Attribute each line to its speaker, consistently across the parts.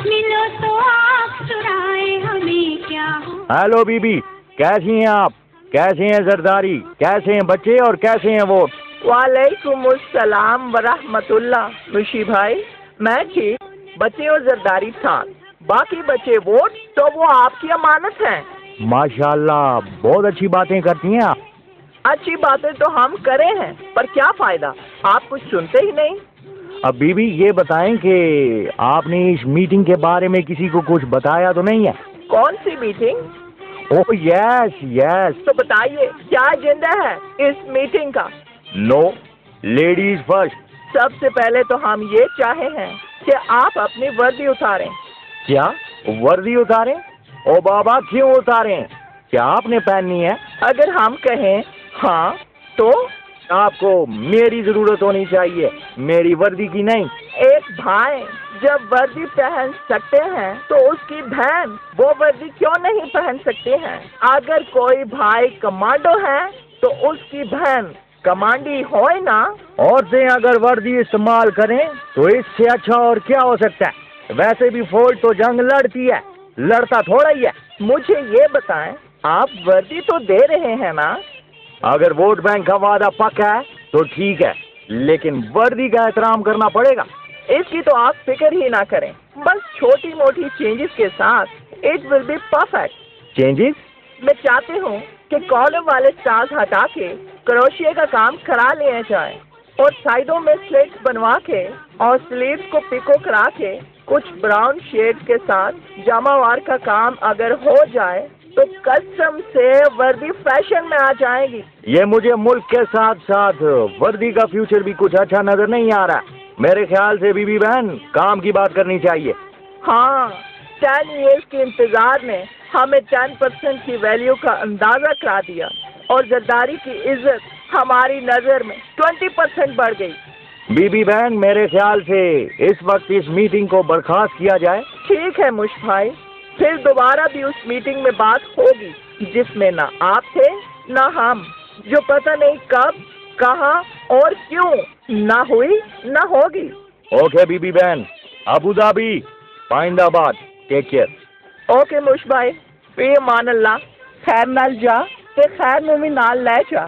Speaker 1: ملو تو آپ چرائے ہمیں کیا ہو۔
Speaker 2: ہیلو بی بی، کیسی ہیں آپ؟ کیسے ہیں زرداری؟ کیسے ہیں بچے اور کیسے ہیں ووٹ؟
Speaker 3: وعلیکم السلام ورحمۃ اللہ۔ نشی بھائی میں ٹھیک، بچے اور زرداری تھا، باقی بچے ووٹ تو وہ آپ کی امانت ہیں۔
Speaker 2: ماشاء اللہ، بہت اچھی باتیں کرتی ہیں آپ۔
Speaker 3: اچھی باتیں تو ہم کرے ہیں، پر کیا فائدہ، آپ کچھ سنتے ہی نہیں۔
Speaker 2: اب بی بی یہ بتائیں کہ آپ نے اس میٹنگ کے بارے میں کسی کو کچھ بتایا تو نہیں ہے؟
Speaker 3: کون سی میٹنگ؟
Speaker 2: اوہ یس یس۔
Speaker 3: تو بتائیے کیا ایجنڈا ہے اس میٹنگ کا؟
Speaker 2: نو، لیڈیز فرسٹ۔
Speaker 3: سب سے پہلے تو ہم یہ چاہے ہیں کہ آپ اپنی وردی اتاریں۔
Speaker 2: کیا وردی اتاریں؟ او بابا کیوں اتاریں؟ کیا آپ نے پہننی ہے؟
Speaker 3: اگر ہم کہیں ہاں تو
Speaker 2: آپ کو میری ضرورت ہونی چاہیے، میری وردی کی نہیں۔
Speaker 3: ایک بھائی جب وردی پہن سکتے ہیں تو اس کی بہن وہ وردی کیوں نہیں پہن سکتے ہیں؟ اگر کوئی بھائی کمانڈو ہے تو اس کی بہن کمانڈی ہوئے نا۔
Speaker 2: عورتیں اگر وردی استعمال کریں تو اس سے اچھا اور کیا ہو سکتا ہے؟ ویسے بھی فوج تو جنگ لڑتی ہے، لڑتا تھوڑا ہی ہے۔
Speaker 3: مجھے یہ بتائیں، آپ وردی تو دے رہے ہیں نا؟
Speaker 2: اگر ووٹ بینک کا وعدہ پکا ہے تو ٹھیک ہے، لیکن وردی کا احترام کرنا پڑے گا۔
Speaker 3: اس کی تو آپ فکر ہی نہ کریں، بس چھوٹی موٹی چینجز کے ساتھ it will be perfect.
Speaker 2: Changes?
Speaker 3: میں چاہتی ہوں کہ کالم والے سٹارز ہٹا کے کروشیے کا کام کرا لیا جائے اور سائڈوں میں سلٹس بنوا کے اور سلیوز کو پکو کرا کے کچھ براؤن شیڈ کے ساتھ جامہ وار کا کام اگر ہو جائے تو قسم سے وردی فیشن میں آ جائے گی۔
Speaker 2: یہ مجھے ملک کے ساتھ ساتھ وردی کا فیوچر بھی کچھ اچھا نظر نہیں آ رہا۔ میرے خیال سے بی بی بہن کام کی بات کرنی چاہیے۔
Speaker 3: ہاں، 10 ایئرس کے انتظار نے ہمیں 10% کی ویلیو کا اندازہ کرا دیا اور زرداری کی عزت ہماری نظر میں 20% بڑھ گئی۔
Speaker 2: بی بی بہن میرے خیال سے اس وقت اس میٹنگ کو برخاست کیا جائے۔
Speaker 3: ٹھیک ہے مش بھائی، پھر دوبارہ بھی اس میٹنگ میں بات ہوگی جس میں نہ آپ تھے نہ ہم، جو پتہ نہیں کب، کہاں اور کیوں نہ ہوئی نہ ہوگی۔
Speaker 2: اوکے بی بی بہن، ابو ظہبی، پائندہ آباد، ٹیک کیئر۔
Speaker 3: اوکے مش بھائی، فی امان اللہ، خیر نال جا تے خیر نو بھی نال لے جا،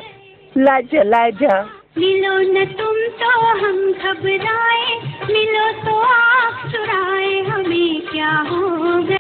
Speaker 3: لے جا۔
Speaker 1: ملو نہ تم تو ہم گھبرائے، ملو تو آپ چرائے ہمیں کیا ہو گیا۔